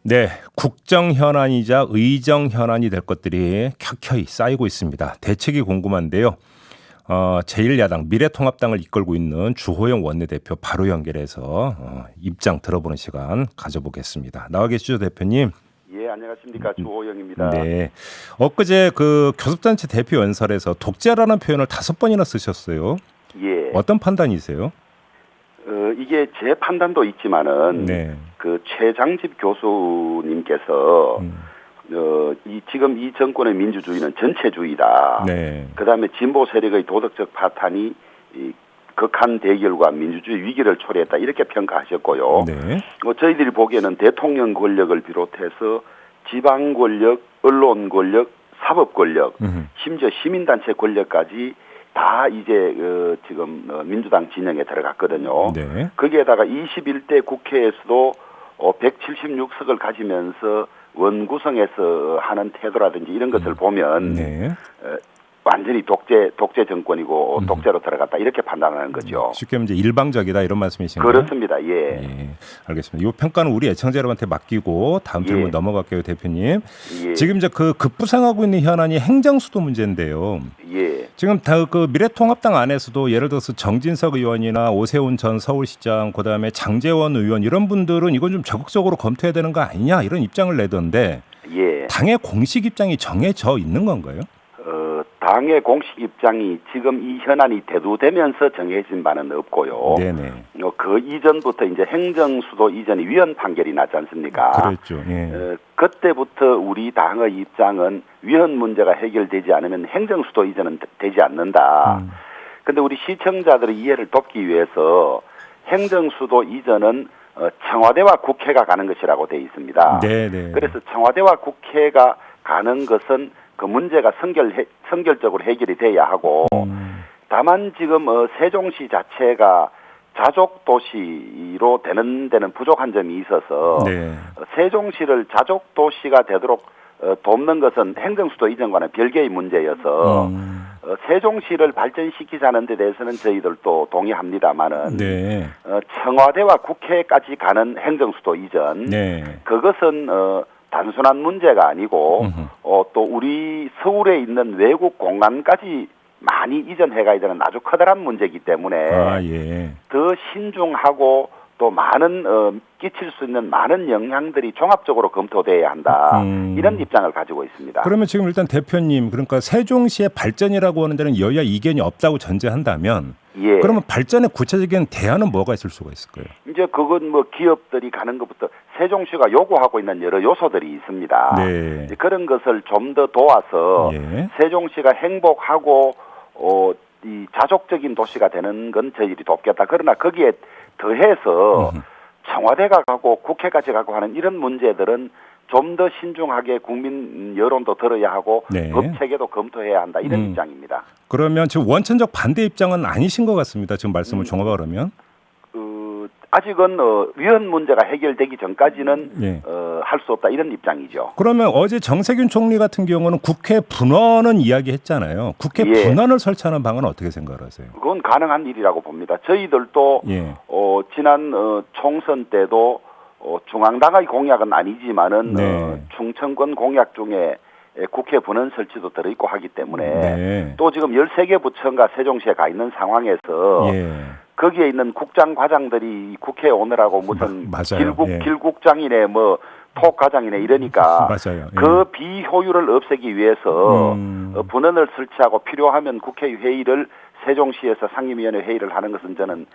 네, 국정 현안이자 의정 현안이 될 것들이 켜켜이 쌓이고 있습니다. 대책이 궁금한데요. 제1야당 미래통합당을 이끌고 있는 주호영 원내대표 바로 연결해서 입장 들어보는 시간 가져보겠습니다. 나와 계시죠, 대표님? 예, 안녕하십니까. 주호영입니다. 네, 엊그제 그 교섭단체 대표 연설에서 독재라는 표현을 5번이나 쓰셨어요. 예. 어떤 판단이세요? 이게 제 판단도 있지만은 네. 그 최장집 교수님께서 지금 이 정권의 민주주의는 전체주의다. 네. 그다음에 진보 세력의 도덕적 파탄이 극한 대결과 민주주의 위기를 초래했다 이렇게 평가하셨고요. 네. 저희들이 보기에는 대통령 권력을 비롯해서 지방 권력, 언론 권력, 사법 권력, 심지어 시민단체 권력까지 다 이제 지금 민주당 진영에 들어갔거든요. 네. 거기에다가 21대 국회에서도 176석을 가지면서 원구성에서 하는 태도라든지 이런 것을 보면 네. 완전히 독재 정권이고 독재로 들어갔다 이렇게 판단하는 거죠. 쉽게 말하면 이제 일방적이다 이런 말씀이신가요? 그렇습니다. 예. 예, 알겠습니다. 이 평가는 우리 애청자 여러분한테 맡기고 다음 질문 넘어갈게요, 대표님. 예. 지금 이제 그 급부상하고 있는 현안이 행정수도 문제인데요. 예. 지금 다 그 미래통합당 안에서도 예를 들어서 정진석 의원이나 오세훈 전 서울시장, 그다음에 장제원 의원 이런 분들은 이건 좀 적극적으로 검토해야 되는 거 아니냐 이런 입장을 내던데 예. 당의 공식 입장이 정해져 있는 건가요? 당의 공식 입장이 지금 이 현안이 대두되면서 정해진 바는 없고요. 네네. 그 이전부터 이제 행정수도 이전이 위헌 판결이 났지 않습니까? 그렇죠. 예. 그때부터 우리 당의 입장은 위헌 문제가 해결되지 않으면 행정수도 이전은 되지 않는다. 근데 우리 시청자들의 이해를 돕기 위해서 행정수도 이전은 청와대와 국회가 가는 것이라고 되어 있습니다. 네네. 그래서 청와대와 국회가 가는 것은 그 문제가 선결적으로 해결이 돼야 하고 다만 지금 세종시 자체가 자족 도시로 되는 데는 부족한 점이 있어서 네. 세종시를 자족 도시가 되도록 돕는 것은 행정수도 이전과는 별개의 문제여서 세종시를 발전시키자는 데 대해서는 저희들도 동의합니다만은 네. 청와대와 국회까지 가는 행정수도 이전 네. 그것은 단순한 문제가 아니고 또 우리 서울에 있는 외국 공간까지 많이 이전해가야 되는 아주 커다란 문제이기 때문에 예. 더 신중하고 또 많은 끼칠 수 있는 많은 영향들이 종합적으로 검토돼야 한다. 이런 입장을 가지고 있습니다. 그러면 지금 일단 대표님 그러니까 세종시의 발전이라고 하는 데는 여야 이견이 없다고 전제한다면 예. 그러면 발전의 구체적인 대안은 뭐가 있을 수가 있을까요? 이제 그건 뭐 기업들이 가는 것부터 세종시가 요구하고 있는 여러 요소들이 있습니다. 네. 그런 것을 좀 더 도와서 예. 세종시가 행복하고 이 자족적인 도시가 되는 건 저희들이 돕겠다. 그러나 거기에 더해서 청와대가 가고 국회까지 가고 하는 이런 문제들은 좀 더 신중하게 국민 여론도 들어야 하고 네. 법 체계도 검토해야 한다. 이런 입장입니다. 그러면 지금 원천적 반대 입장은 아니신 것 같습니다. 지금 말씀을 종합하려면. 아직은 위헌 문제가 해결되기 전까지는 예. 할 수 없다. 이런 입장이죠. 그러면 어제 정세균 총리 같은 경우는 국회 분원은 이야기했잖아요. 국회 예. 분원을 설치하는 방안은 어떻게 생각하세요? 그건 가능한 일이라고 봅니다. 저희들도 예. 지난 총선 때도 중앙당의 공약은 아니지만은 네. 충청권 공약 중에 국회 분원 설치도 들어있고 하기 때문에 네. 또 지금 13개 부처가 세종시에 가 있는 상황에서 예. 거기에 있는 국장 과장들이 국회에 오느라고 무슨 맞아요. 예. 길국장이네 뭐 톡과장이네 이러니까 맞아요. 예. 그 비효율을 없애기 위해서 분원을 설치하고 필요하면 국회 회의를 세종시에서 상임위원회 회의를 하는 것은 저는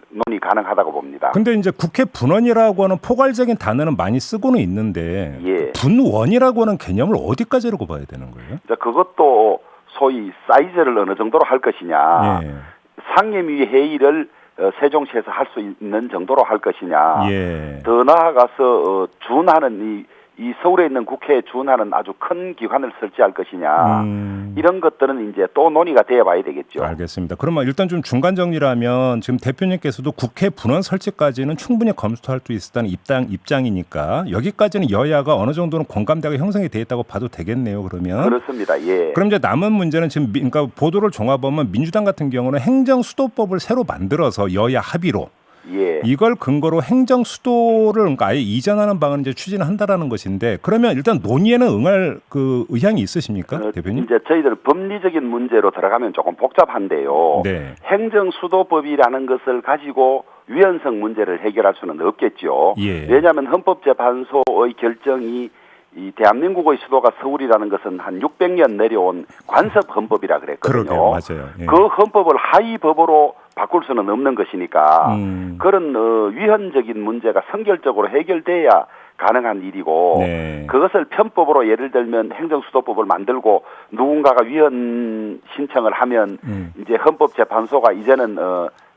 논의 가능하다고 봅니다. 근데 이제 국회 분원이라고 하는 포괄적인 단어는 많이 쓰고는 있는데 예. 분원이라고 하는 개념을 어디까지라고 봐야 되는 거예요? 그것도 소위 사이즈를 어느 정도로 할 것이냐. 예. 상임위 회의를 세종시에서 할 수 있는 정도로 할 것이냐. 예. 더 나아가서 준하는 이 서울에 있는 국회에 준하는 아주 큰 기관을 설치할 것이냐. 이런 것들은 이제 또 논의가 되어 봐야 되겠죠. 알겠습니다. 그러면 일단 좀 중간 정리라면 지금 대표님께서도 국회 분원 설치까지는 충분히 검토할 수 있었다는 입장이니까 여기까지는 여야가 어느 정도는 공감대가 형성이 돼 있다고 봐도 되겠네요. 그러면 그렇습니다. 예. 그럼 이제 남은 문제는 지금 그러니까 보도를 종합하면 민주당 같은 경우는 행정수도법을 새로 만들어서 여야 합의로 예. 이걸 근거로 행정 수도를 그러니까 아예 이전하는 방안을 이제 추진한다라는 것인데 그러면 일단 논의에는 응할 그 의향이 있으십니까, 대표님? 이제 저희들 법리적인 문제로 들어가면 조금 복잡한데요. 네. 행정수도법이라는 것을 가지고 위헌성 문제를 해결할 수는 없겠죠. 예. 왜냐하면 헌법재판소의 결정이 이 대한민국의 수도가 서울이라는 것은 한 600년 내려온 관습 헌법이라 그랬거든요. 그러게요, 맞아요. 예. 그 헌법을 하위 법으로 바꿀 수는 없는 것이니까 그런 위헌적인 문제가 선결적으로 해결돼야 가능한 일이고 네. 그것을 편법으로 예를 들면 행정수도법을 만들고 누군가가 위헌 신청을 하면 이제 헌법재판소가 이제는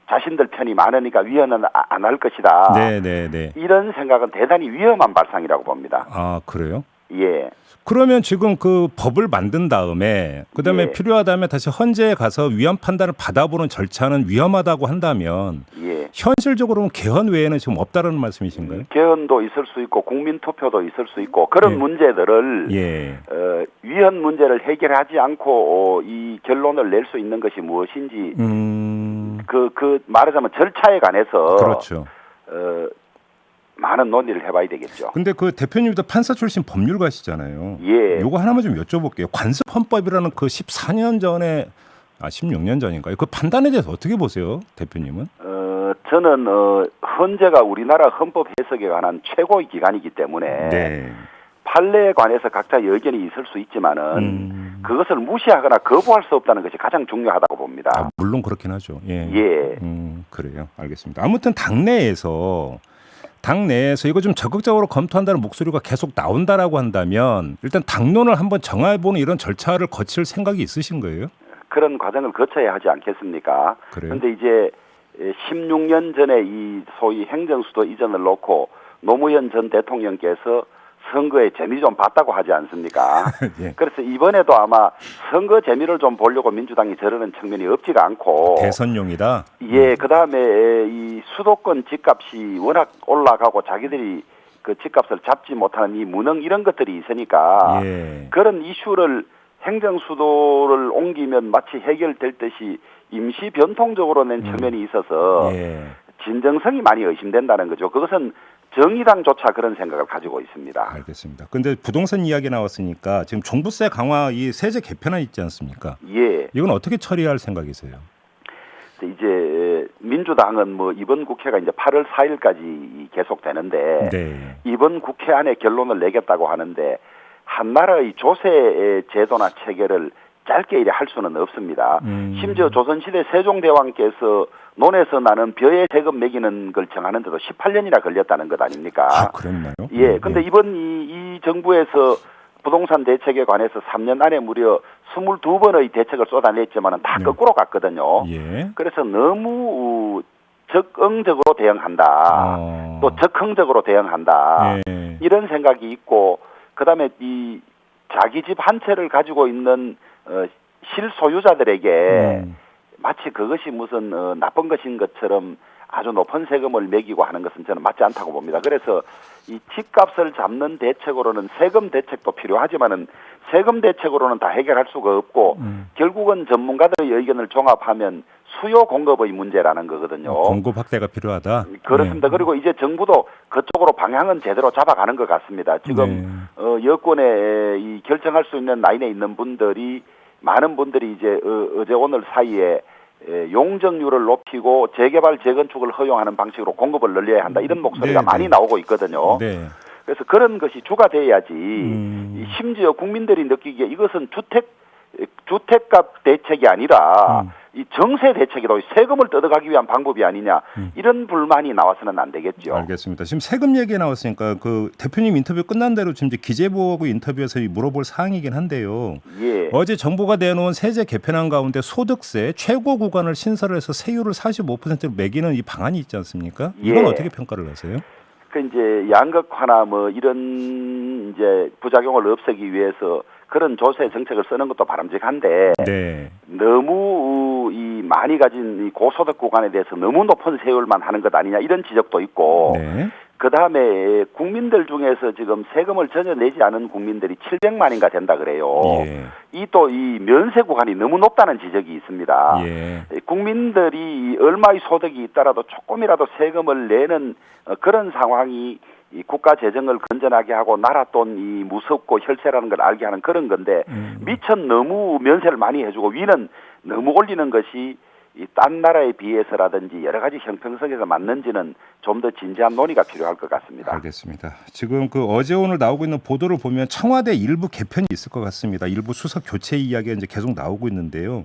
자신들 편이 많으니까 위헌은 안 할 것이다. 네. 이런 생각은 대단히 위험한 발상이라고 봅니다. 아, 그래요? 예. 그러면 지금 그 법을 만든 다음에 그다음에 예. 필요하다면 다시 헌재에 가서 위헌 판단을 받아보는 절차는 위험하다고 한다면 예. 현실적으로는 개헌 외에는 지금 없다라는 말씀이신가요? 개헌도 있을 수 있고 국민 투표도 있을 수 있고 그런 예. 문제들을 예. 위헌 문제를 해결하지 않고 이 결론을 낼 수 있는 것이 무엇인지 그 말하자면 절차에 관해서 그렇죠. 많은 논의를 해봐야 되겠죠. 근데 그 대표님도 판사 출신 법률가시잖아요. 예. 요거 하나만 좀 여쭤볼게요. 관습 헌법이라는 그 14년 전에 16년 전인가요? 그 판단에 대해서 어떻게 보세요, 대표님은? 저는 헌재가 우리나라 헌법 해석에 관한 최고의 기관이기 때문에 네. 판례에 관해서 각자 의견이 있을 수 있지만은 그것을 무시하거나 거부할 수 없다는 것이 가장 중요하다고 봅니다. 아, 물론 그렇긴 하죠. 예. 예. 그래요. 알겠습니다. 아무튼 당내에서 이거 좀 적극적으로 검토한다는 목소리가 계속 나온다라고 한다면 일단 당론을 한번 정해보는 이런 절차를 거칠 생각이 있으신 거예요? 그런 과정을 거쳐야 하지 않겠습니까? 그래요? 그런데 이제 16년 전에 이 소위 행정수도 이전을 놓고 노무현 전 대통령께서 선거의 재미 좀 봤다고 하지 않습니까? 예. 그래서 이번에도 아마 선거 재미를 좀 보려고 민주당이 저러는 측면이 없지가 않고 대선용이다? 예, 그다음에 이 수도권 집값이 워낙 올라가고 자기들이 그 집값을 잡지 못하는 이 무능 이런 것들이 있으니까 예. 그런 이슈를 행정수도를 옮기면 마치 해결될 듯이 임시 변통적으로 낸 측면이 있어서 예. 진정성이 많이 의심된다는 거죠. 그것은 정의당조차 그런 생각을 가지고 있습니다. 알겠습니다. 근데 부동산 이야기 나왔으니까 지금 종부세 강화 이 세제 개편안 있지 않습니까? 예. 이건 어떻게 처리할 생각이세요? 이제 민주당은 뭐 이번 국회가 이제 8월 4일까지 계속되는데 네. 이번 국회 안에 결론을 내겠다고 하는데 한 나라의 조세 제도나 체계를 짧게 이래 할 수는 없습니다. 심지어 조선시대 세종대왕께서 논에서 나는 벼에 세금 매기는 걸 정하는데도 18년이나 걸렸다는 것 아닙니까? 아, 그랬나요? 예. 근데 이번 이 정부에서 부동산 대책에 관해서 3년 안에 무려 22번의 대책을 쏟아냈지만은 다 네. 거꾸로 갔거든요. 예. 그래서 너무 적응적으로 대응한다. 또 적흥적으로 대응한다. 예. 이런 생각이 있고 그다음에 이 자기 집 한 채를 가지고 있는 실소유자들에게 마치 그것이 무슨 나쁜 것인 것처럼 아주 높은 세금을 매기고 하는 것은 저는 맞지 않다고 봅니다. 그래서 이 집값을 잡는 대책으로는 세금 대책도 필요하지만은 세금 대책으로는 다 해결할 수가 없고 결국은 전문가들의 의견을 종합하면 수요 공급의 문제라는 거거든요. 공급 확대가 필요하다. 그렇습니다. 네. 그리고 이제 정부도 그쪽으로 방향은 제대로 잡아가는 것 같습니다. 지금 여권에 이 결정할 수 있는 라인에 있는 분들이 많은 분들이 이제 어제 오늘 사이에 용적률을 높이고 재개발 재건축을 허용하는 방식으로 공급을 늘려야 한다 이런 목소리가 많이 나오고 있거든요. 네. 그래서 그런 것이 주가 돼야지 심지어 국민들이 느끼기에 이것은 주택값 대책이 아니라 이 정세 대책이다. 세금을 뜯어가기 위한 방법이 아니냐 이런 불만이 나와서는 안 되겠죠. 알겠습니다. 지금 세금 얘기 나왔으니까 그 대표님 인터뷰 끝난 대로 지금 이제 기재부하고 인터뷰에서 물어볼 사항이긴 한데요. 예. 어제 정부가 내놓은 세제 개편안 가운데 소득세 최고 구간을 신설을 해서 세율을 45%로 매기는 이 방안이 있지 않습니까? 이건 예. 어떻게 평가를 하세요? 그 이제 양극화나 뭐 이런 이제 부작용을 없애기 위해서 그런 조세 정책을 쓰는 것도 바람직한데 네. 너무 이 많이 가진 이 고소득 구간에 대해서 너무 높은 세율만 하는 것 아니냐 이런 지적도 있고 네. 그다음에 국민들 중에서 지금 세금을 전혀 내지 않은 국민들이 700만인가 된다 그래요. 예. 이 또 이 면세 구간이 너무 높다는 지적이 있습니다. 예. 국민들이 얼마의 소득이 있더라도 조금이라도 세금을 내는 그런 상황이 이 국가 재정을 건전하게 하고 나라 돈이 무섭고 혈세라는 걸 알게 하는 그런 건데 미천 너무 면세를 많이 해주고 위는 너무 올리는 것이 이 딴 나라에 비해서라든지 여러 가지 형평성에서 맞는지는 좀 더 진지한 논의가 필요할 것 같습니다. 알겠습니다. 지금 그 어제 오늘 나오고 있는 보도를 보면 청와대 일부 개편이 있을 것 같습니다. 일부 수석 교체 이야기가 이제 계속 나오고 있는데요.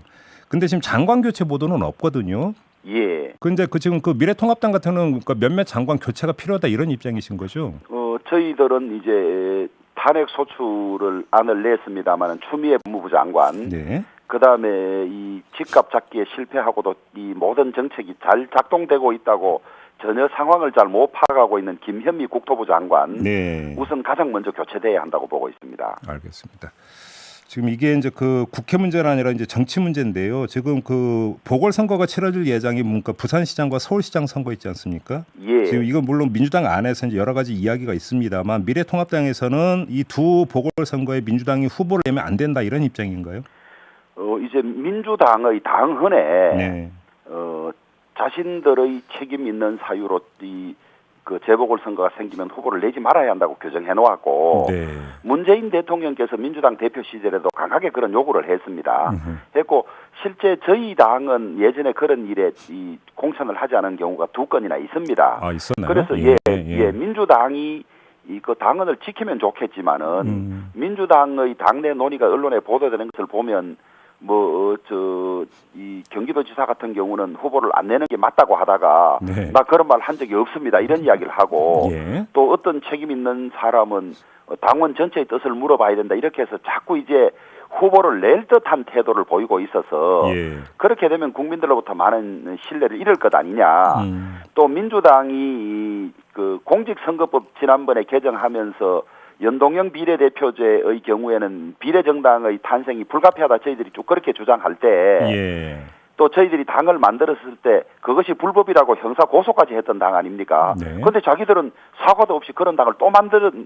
근데 지금 장관 교체 보도는 없거든요. 예. 근데 그 지금 그 미래통합당 같은 경우는 그러니까 몇몇 장관 교체가 필요하다 이런 입장이신 거죠? 저희들은 이제 탄핵 소추를 안을 냈습니다만은 추미애 법무부 장관, 네. 그다음에 이 집값 잡기에 실패하고도 이 모든 정책이 잘 작동되고 있다고 전혀 상황을 잘 못 파악하고 있는 김현미 국토부 장관, 네. 우선 가장 먼저 교체돼야 한다고 보고 있습니다. 알겠습니다. 지금 이게 이제 그 국회 문제가 아니라 이제 정치 문제인데요. 지금 그 보궐선거가 치러질 예정이 뭔가 부산시장과 서울시장 선거 있지 않습니까? 예. 지금 이건 물론 민주당 안에서 이제 여러 가지 이야기가 있습니다만 미래통합당에서는 이 두 보궐선거에 민주당이 후보를 내면 안 된다 이런 입장인가요? 이제 민주당의 당헌에 네. 자신들의 책임 있는 사유로 그 재보궐선거가 생기면 후보를 내지 말아야 한다고 규정해 놓았고 네. 문재인 대통령께서 민주당 대표 시절에도 강하게 그런 요구를 했습니다. 했고 실제 저희 당은 예전에 그런 일에 이 공천을 하지 않은 경우가 2건이나 있습니다. 아, 있었나요? 그래서 민주당이 그 당헌을 지키면 좋겠지만은 민주당의 당내 논의가 언론에 보도되는 것을 보면 이 경기도지사 같은 경우는 후보를 안 내는 게 맞다고 하다가 네. 나 그런 말 한 적이 없습니다 이런 이야기를 하고 예. 또 어떤 책임 있는 사람은 당원 전체의 뜻을 물어봐야 된다 이렇게 해서 자꾸 이제 후보를 낼 듯한 태도를 보이고 있어서 예. 그렇게 되면 국민들로부터 많은 신뢰를 잃을 것 아니냐. 또 민주당이 그 공직선거법 지난번에 개정하면서 연동형 비례대표제의 경우에는 비례정당의 탄생이 불가피하다 저희들이 쭉 그렇게 주장할 때 또 저희들이 당을 만들었을 때 그것이 불법이라고 형사 고소까지 했던 당 아닙니까? 네. 그런데 자기들은 사과도 없이 그런 당을 또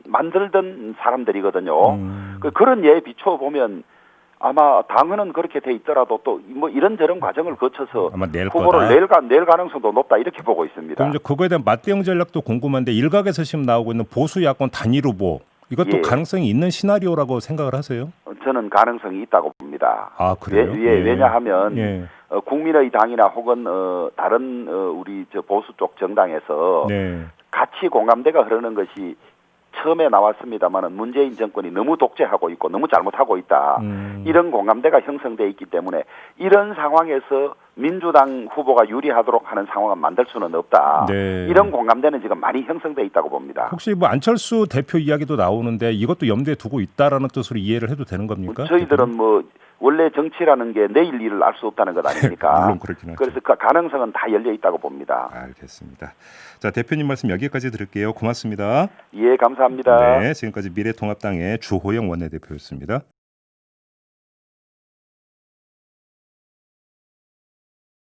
만들던 사람들이거든요. 그런 예에 비춰보면 아마 당헌은 그렇게 돼 있더라도 또 뭐 이런저런 과정을 거쳐서 아마 낼 후보를 거다. 낼 가능성도 높다 이렇게 보고 있습니다. 그럼 이제 그거에 대한 맞대응 전략도 궁금한데 일각에서 지금 나오고 있는 보수 야권 단일 후보 이것도 가능성이 있는 시나리오라고 생각을 하세요? 저는 가능성이 있다고 봅니다. 아, 그래요? 왜냐하면 국민의당이나 혹은 다른 우리 저 보수 쪽 정당에서 같이 공감대가 흐르는 것이 처음에 나왔습니다마는 문재인 정권이 너무 독재하고 있고 너무 잘못하고 있다. 이런 공감대가 형성돼 있기 때문에 이런 상황에서 민주당 후보가 유리하도록 하는 상황을 만들 수는 없다. 네. 이런 공감대는 지금 많이 형성돼 있다고 봅니다. 혹시 뭐 안철수 대표 이야기도 나오는데 이것도 염두에 두고 있다라는 뜻으로 이해를 해도 되는 겁니까? 저희들은 뭐 원래 정치라는 게 내일 일을 알 수 없다는 것 아닙니까? 물론 그렇긴 하죠. 그래서 그 가능성은 다 열려 있다고 봅니다. 알겠습니다. 자, 대표님 말씀 여기까지 들을게요. 고맙습니다. 예, 감사합니다. 네, 지금까지 미래통합당의 주호영 원내대표였습니다.